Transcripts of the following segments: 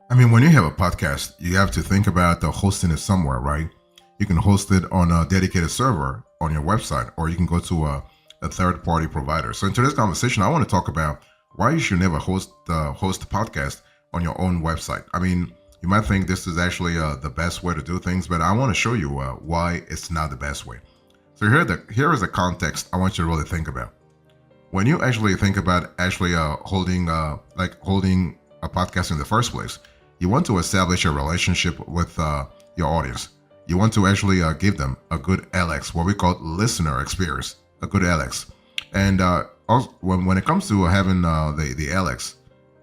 I mean, when you have a podcast, you have to think about the hosting it somewhere, right? You can host it on a dedicated server on your website, or you can go to a third party provider. So, in today's conversation, I want to talk about why you should never host a podcast on your own website. I mean, you might think this is actually the best way to do things, but I want to show you why it's not the best way. So, here is the context I want you to really think about. When you actually think about actually holding a podcast in the first place, you want to establish a relationship with your audience. You want to actually give them a good LX, what we call listener experience, a good LX. And also, when it comes to having the LX,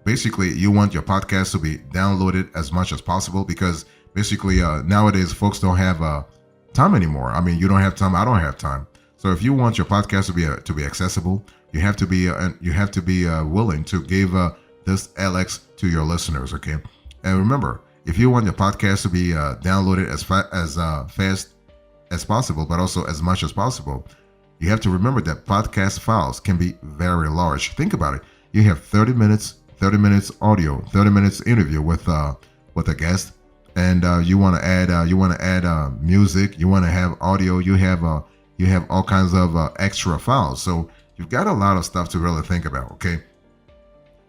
basically you want your podcast to be downloaded as much as possible because basically nowadays folks don't have time anymore. I mean, you don't have time. I don't have time. So if you want your podcast to be accessible, you have to be willing to give this LX to your listeners. Okay, and remember, if you want your podcast to be downloaded as fast as possible, but also as much as possible, you have to remember that podcast files can be very large. Think about it. You have 30 minutes audio, 30 minutes interview with a guest, and you want to add music, you want to have audio, you have all kinds of extra files. So you've got a lot of stuff to really think about. Okay,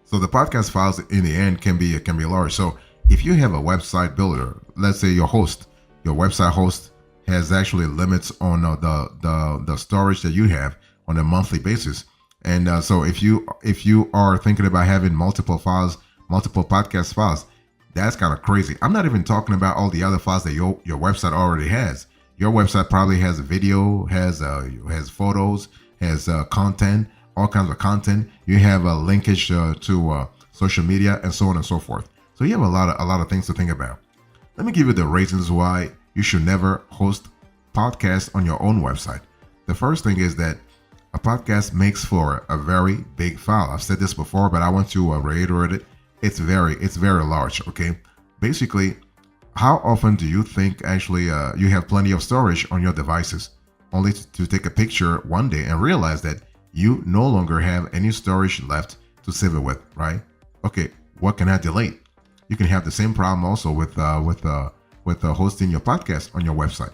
so the podcast files in the end can be large. So if you have a website builder, let's say your website host has actually limits on the storage that you have on a monthly basis. And so if you are thinking about having multiple files, multiple podcast files, that's kind of crazy. I'm not even talking about all the other files that your website already has. Your website probably has video, has photos, has content, all kinds of content. You have a linkage to social media and so on and so forth. So you have a lot of things to think about. Let me give you the reasons why you should never host podcasts on your own website. The first thing is that a podcast makes for a very big file. I've said this before, but I want to reiterate it. It's very large. Okay, basically, how often do you think actually you have plenty of storage on your devices, only to take a picture one day and realize that you no longer have any storage left to save it with, right? Okay, what can I delete? You can have the same problem also with hosting your podcast on your website.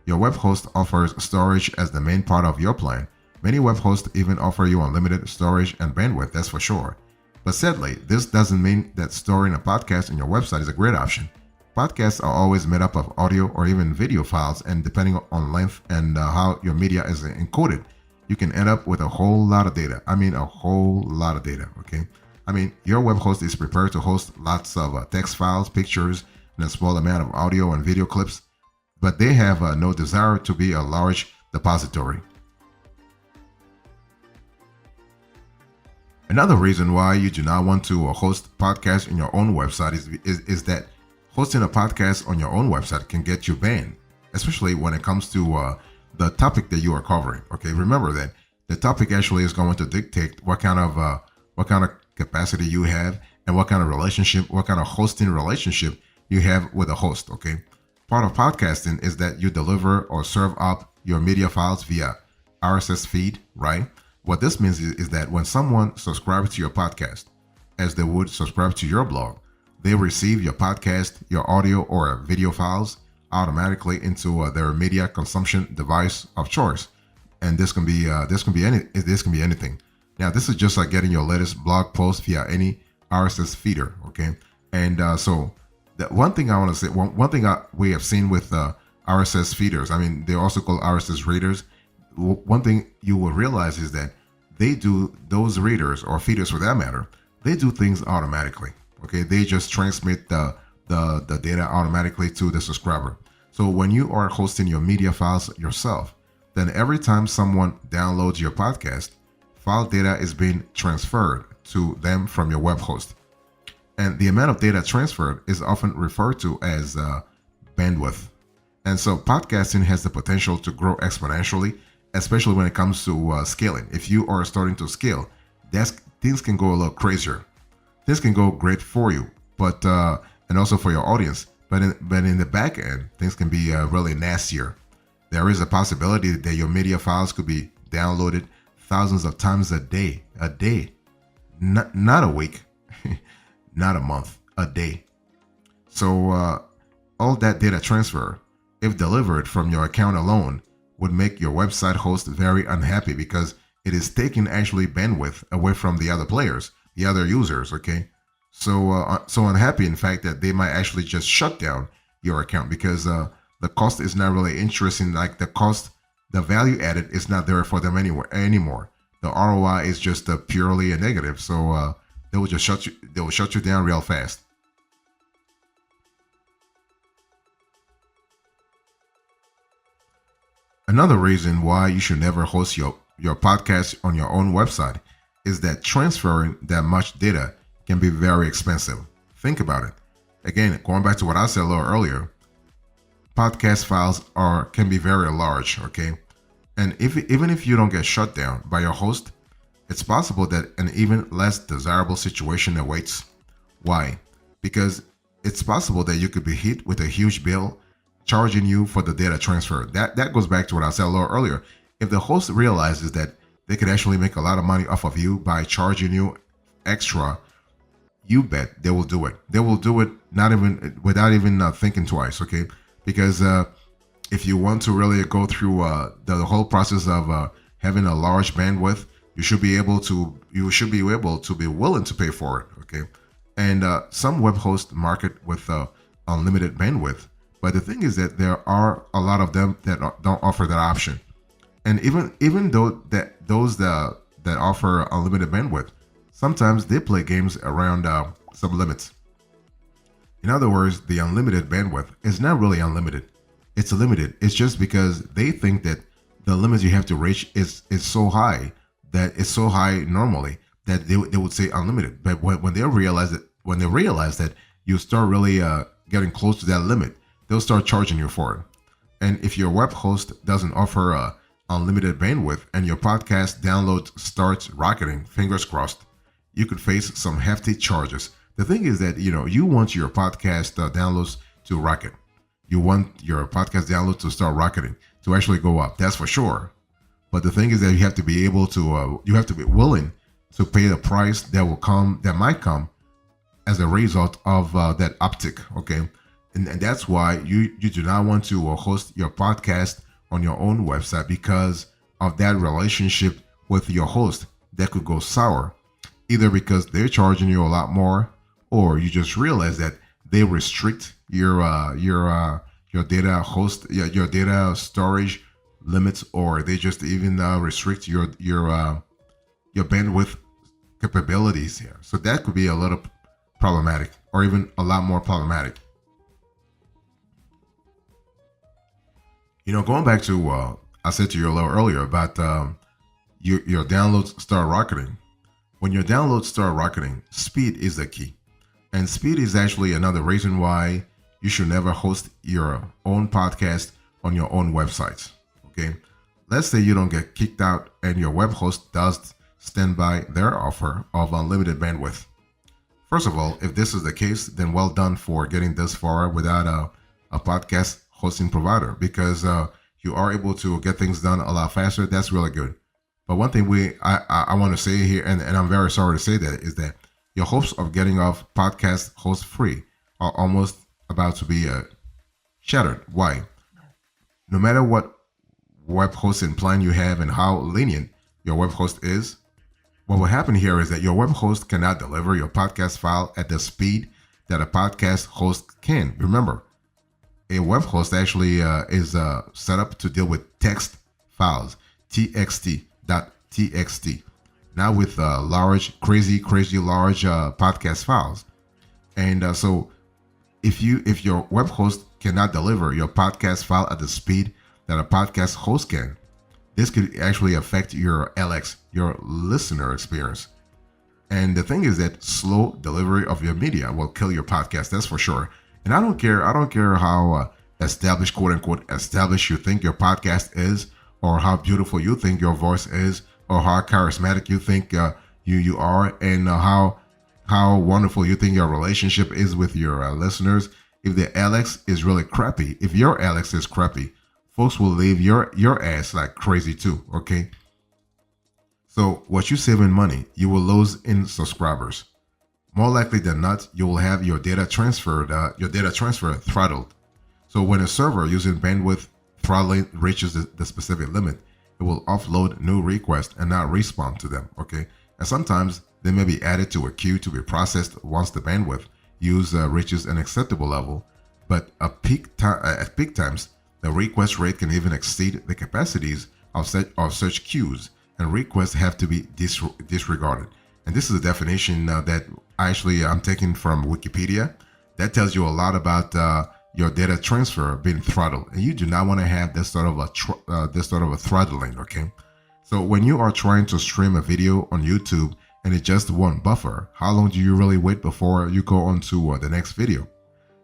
Your web host offers storage as the main part of your plan. Many web hosts even offer you unlimited storage and bandwidth, that's for sure. But sadly, this doesn't mean that storing a podcast on your website is a great option. Podcasts are always made up of audio or even video files, and depending on length and how your media is encoded, you can end up with a whole lot of data. I mean, a whole lot of data, okay? I mean, your web host is prepared to host lots of text files, pictures, and a small amount of audio and video clips, but they have no desire to be a large depository. Another reason why you do not want to host podcasts on your own website is that hosting a podcast on your own website can get you banned, especially when it comes to the topic that you are covering. Okay, remember that the topic actually is going to dictate what kind of capacity you have and what kind of hosting relationship you have with a host. Okay, part of podcasting is that you deliver or serve up your media files via RSS feed, right? What this means is that when someone subscribes to your podcast, as they would subscribe to your blog, they receive your podcast, your audio or video files automatically into their media consumption device of choice. And this can be anything. Now, this is just like getting your latest blog post via any RSS feeder. Okay, and so the one thing I want to say, one thing we have seen with RSS feeders, I mean, they're also called RSS readers. One thing you will realize is that those readers or feeders for that matter, they do things automatically. Okay, they just transmit the data automatically to the subscriber. So when you are hosting your media files yourself, then every time someone downloads your podcast, file data is being transferred to them from your web host. And the amount of data transferred is often referred to as bandwidth. And so podcasting has the potential to grow exponentially, especially when it comes to scaling. If you are starting to scale, things can go a little crazier. This can go great for you, but and also for your audience. But in the back end, things can be really nastier. There is a possibility that your media files could be downloaded thousands of times a day, not a week, not a month, a day. So all that data transfer, if delivered from your account alone, would make your website host very unhappy because it is taking actually bandwidth away from the other players, the other users. Okay, so unhappy in fact that they might actually just shut down your account because the cost is not really interesting. Like the cost, the value added is not there for them anymore. The ROI is just purely a negative. So they will just shut you. They will shut you down real fast. Another reason why you should never host your podcast on your own website is that transferring that much data can be very expensive. Think about it. Again, going back to what I said a little earlier, podcast files are can be very large, okay? And if even if you don't get shut down by your host, it's possible that an even less desirable situation awaits. Why? Because it's possible that you could be hit with a huge bill charging you for the data transfer. That goes back to what I said a little earlier. If the host realizes that they could actually make a lot of money off of you by charging you extra, you bet they will do it. They will do it not even without even thinking twice, okay? Because if you want to really go through the whole process of having a large bandwidth, you should be able to be willing to pay for it, okay? And some web hosts market with unlimited bandwidth, but the thing is that there are a lot of them that don't offer that option. And even though that offer unlimited bandwidth, sometimes they play games around some limits. In other words, the unlimited bandwidth is not really unlimited. It's limited. It's just because they think that the limits you have to reach is so high that it's so high normally that they would say unlimited. But when they realize that you start really getting close to that limit, they'll start charging you for it. And if your web host doesn't offer unlimited bandwidth and your podcast download starts rocketing, fingers crossed, you could face some hefty charges. The thing is that you want your podcast downloads to rocket. You want your podcast downloads to start rocketing, to actually go up. That's for sure. But the thing is that you have to be able to, you have to be willing to pay the price that might come as a result of that uptick. Okay, and that's why you do not want to host your podcast on your own website because of that relationship with your host that could go sour, either because they're charging you a lot more, or you just realize that they restrict your data your data storage limits, or they just even restrict your bandwidth capabilities here. So that could be a little problematic, or even a lot more problematic. Going back to I said to you a little earlier about your downloads start rocketing. When your downloads start rocketing, speed is the key. And speed is actually another reason why you should never host your own podcast on your own websites. Okay. Let's say you don't get kicked out and your web host does stand by their offer of unlimited bandwidth. First of all, if this is the case, then well done for getting this far without a podcast hosting provider, because you are able to get things done a lot faster. That's really good. But one thing I want to say here, and I'm very sorry to say that, is that your hopes of getting off podcast host free are almost about to be shattered. Why? No matter what web hosting plan you have and how lenient your web host is, what will happen here is that your web host cannot deliver your podcast file at the speed that a podcast host can. Remember, a web host actually is set up to deal with text files, txt, not with large, crazy large podcast files. And so if your web host cannot deliver your podcast file at the speed that a podcast host can, this could actually affect your LX, your listener experience. And the thing is that slow delivery of your media will kill your podcast. That's for sure. And I don't care how established, quote unquote, established you think your podcast is, or how beautiful you think your voice is, or how charismatic you think you are, and how wonderful you think your relationship is with your listeners. If the LX is really crappy, if your LX is crappy, folks will leave your ass like crazy too. Okay. So what you save in money, you will lose in subscribers. more likely than not, you will have your data transfer throttled. So when a server using bandwidth throttling reaches the specific limit, it will offload new requests and not respond to them. Okay, and sometimes they may be added to a queue to be processed once the bandwidth use reaches an acceptable level. But at peak times, the request rate can even exceed the capacities of such queues, and requests have to be disregarded. And this is a definition that I'm taking from Wikipedia. That tells you a lot about your data transfer being throttled, and you do not want to have this sort of a throttling. Okay, so when you are trying to stream a video on YouTube and it just won't buffer, how long do you really wait before you go on to the next video?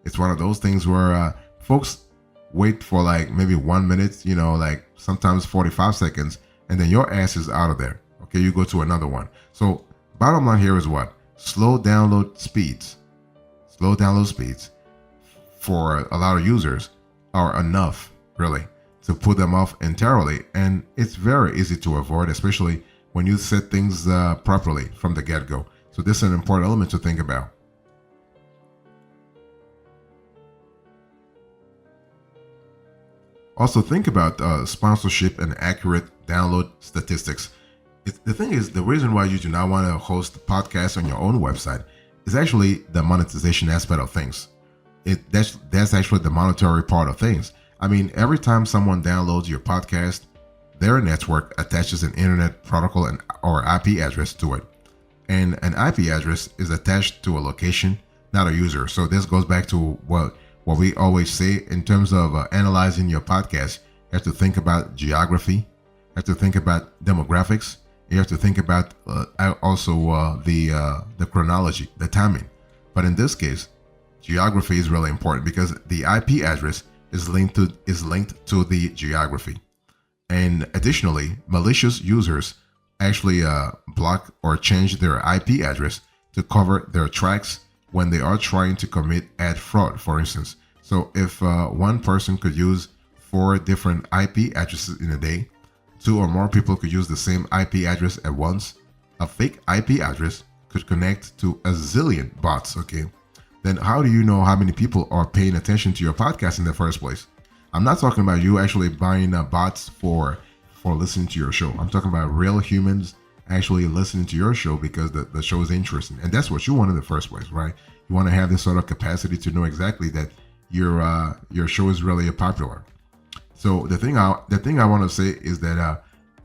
It's one of those things where folks wait for like maybe 1 minute, like sometimes 45 seconds, and then your ass is out of there. Okay, you go to another one. So bottom line here is what? Slow download speeds for a lot of users are enough, really, to put them off entirely. And it's very easy to avoid, especially when you set things properly from the get-go. So this is an important element to think about. Also, think about sponsorship and accurate download statistics. The thing is, the reason why you do not want to host podcasts on your own website is actually the monetization aspect of things. That's actually the monetary part of things. I mean, every time someone downloads your podcast, their network attaches an internet protocol or IP address to it. And an IP address is attached to a location, not a user. So this goes back to what we always say in terms of analyzing your podcast. You have to think about geography, you have to think about demographics, you have to think about also the chronology, the timing. But in this case, geography is really important because the IP address is linked to the geography. And additionally, malicious users actually block or change their IP address to cover their tracks when they are trying to commit ad fraud, for instance. So if one person could use 4 different IP addresses in a day, 2 or more people could use the same IP address at once, a fake IP address could connect to a zillion bots, okay? Then how do you know how many people are paying attention to your podcast in the first place? I'm not talking about you actually buying bots for listening to your show. I'm talking about real humans actually listening to your show because the show is interesting. And that's what you want in the first place, right? You want to have this sort of capacity to know exactly that your show is really popular. So the thing I want to say is that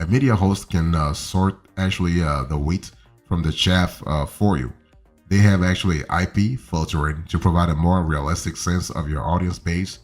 a media host can sort actually the wheat from the chaff for you. They have actually IP filtering to provide a more realistic sense of your audience base.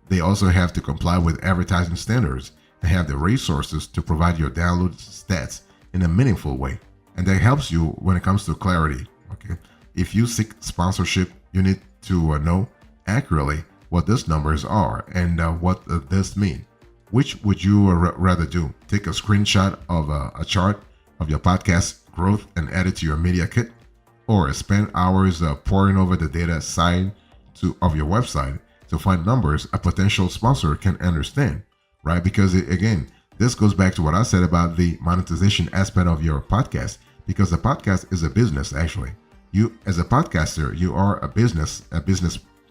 They also have to comply with advertising standards and have the resources to provide your download stats in a meaningful way. And that helps you when it comes to clarity. Okay, if you seek sponsorship, you need to know accurately what these numbers are and what this mean. Which would you rather do? Take a screenshot of a chart of your podcast growth and add it to your media kit, or spend hours poring over the data side of your website to find numbers a potential sponsor can understand, right? Because again, this goes back to what I said about the monetization aspect of your podcast, because the podcast is a business. Actually, you as a podcaster, you are a business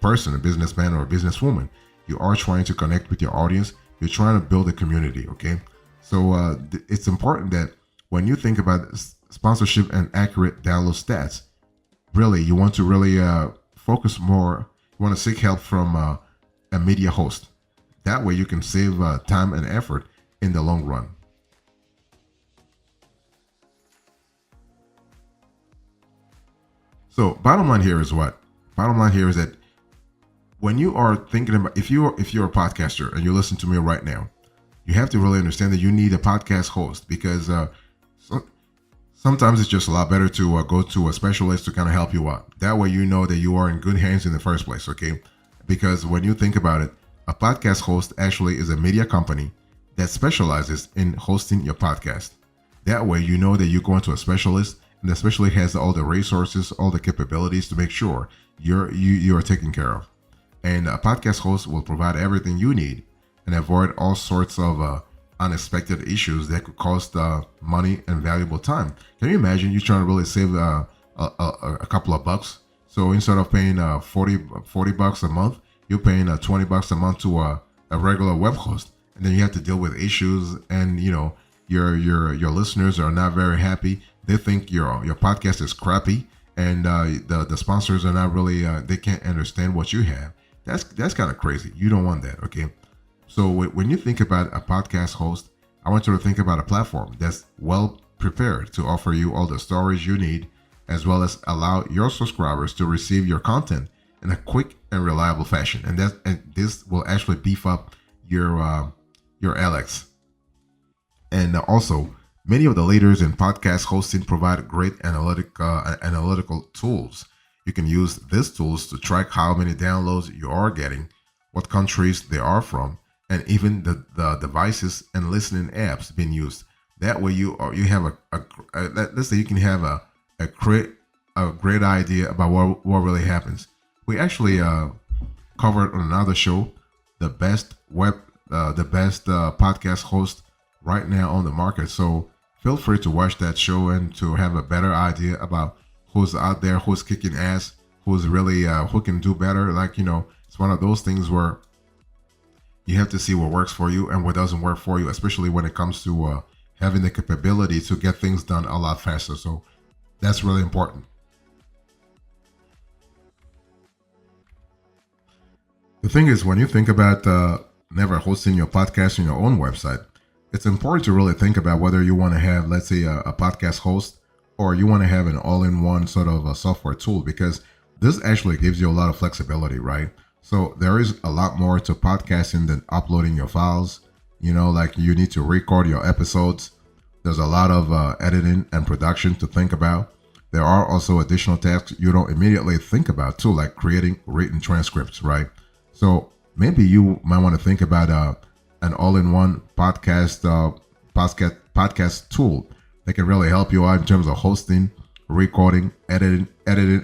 person, a businessman or a businesswoman. You are trying to connect with your audience. You're trying to build a community. Okay, so it's important that when you think about sponsorship and accurate download stats, really you want to really focus more. You want to seek help from a media host. That way you can save time and effort in the long run. So bottom line here is what? Bottom line here is that when you are thinking about, if you're a podcaster and you listen to me right now, you have to really understand that you need a podcast host, because sometimes it's just a lot better to go to a specialist to kind of help you out. That way you know that you are in good hands in the first place, okay? Because when you think about it, a podcast host actually is a media company that specializes in hosting your podcast. That way you know that you're going to a specialist, and the specialist has all the resources, all the capabilities to make sure you are taken care of. And a podcast host will provide everything you need and avoid all sorts of unexpected issues that could cost money and valuable time. Can you imagine you trying to really save a couple of bucks. So instead of paying 40 bucks a month, you're paying 20 bucks a month to a regular web host, and then you have to deal with issues, and your listeners are not very happy. They think your podcast is crappy, and the sponsors are not really they can't understand what you have. That's kind of crazy. You don't want that, okay? So when you think about a podcast host, I want you to think about a platform that's well prepared to offer you all the storage you need, as well as allow your subscribers to receive your content in a quick and reliable fashion. And this will actually beef up your Alex. And also, many of the leaders in podcast hosting provide great analytical tools. You can use these tools to track how many downloads you are getting, what countries they are from, and even the devices and listening apps being used. That way, you have let's say you can have a great idea about what really happens. We actually covered on another show the best podcast host right now on the market. So feel free to watch that show and to have a better idea about who's out there, who's kicking ass, who's really who can do better. It's one of those things where you have to see what works for you and what doesn't work for you, especially when it comes to having the capability to get things done a lot faster. So that's really important. The thing is, when you think about never hosting your podcast on your own website, it's important to really think about whether you want to have, let's say, a podcast host, or you want to have an all-in-one sort of a software tool, because this actually gives you a lot of flexibility, right? So there is a lot more to podcasting than uploading your files. Like you need to record your episodes. There's a lot of editing and production to think about. There are also additional tasks you don't immediately think about too, like creating written transcripts, right? So maybe you might want to think about an all-in-one podcast tool that can really help you out in terms of hosting, recording, editing,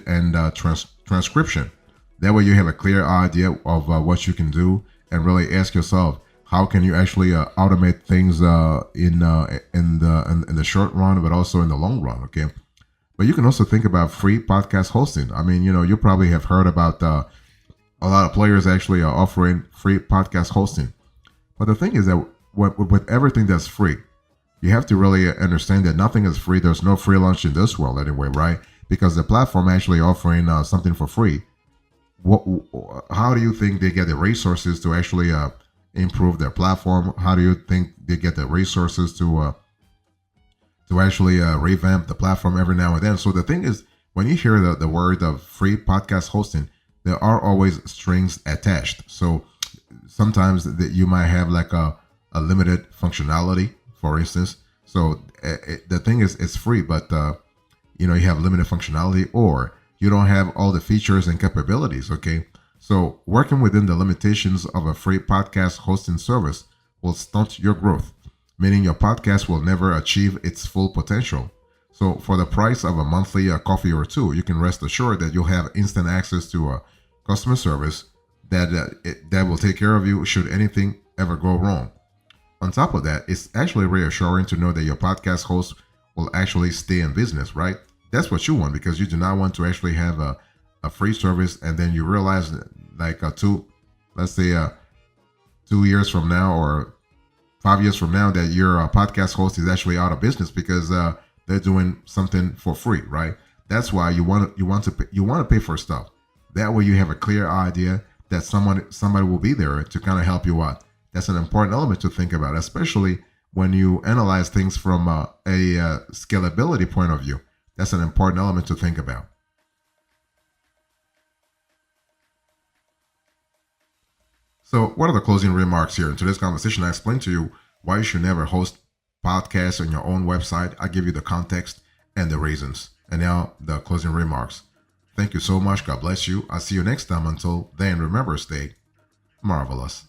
and transcription. That way, you have a clear idea of what you can do, and really ask yourself, how can you actually automate things in the short run, but also in the long run, okay? But you can also think about free podcast hosting. I mean, you probably have heard about a lot of players actually are offering free podcast hosting. But the thing is that with everything that's free, you have to really understand that nothing is free. There's no free lunch in this world anyway, right? Because the platform actually offering something for free. How do you think they get the resources to actually improve their platform? How do you think they get the resources to actually revamp the platform every now and then? So the thing is, when you hear the word of free podcast hosting, there are always strings attached. So sometimes that you might have like a limited functionality, for instance. So the thing is, it's free, but you have limited functionality, or you don't have all the features and capabilities. Okay, so working within the limitations of a free podcast hosting service will stunt your growth, meaning your podcast will never achieve its full potential. So for the price of a monthly coffee or two, you can rest assured that you'll have instant access to a customer service that will take care of you should anything ever go wrong. On top of that, it's actually reassuring to know that your podcast host will actually stay in business, right? That's what you want, because you do not want to actually have a free service and then you realize like 2 years from now or 5 years from now that your podcast host is actually out of business because they're doing something for free, right? That's why you want to pay for stuff. That way you have a clear idea that somebody will be there to kind of help you out. That's an important element to think about, especially when you analyze things from a scalability point of view. That's an important element to think about. So what are the closing remarks here? In today's conversation, I explained to you why you should never host podcasts on your own website. I give you the context and the reasons. And now the closing remarks. Thank you so much. God bless you. I'll see you next time. Until then, remember, stay marvelous.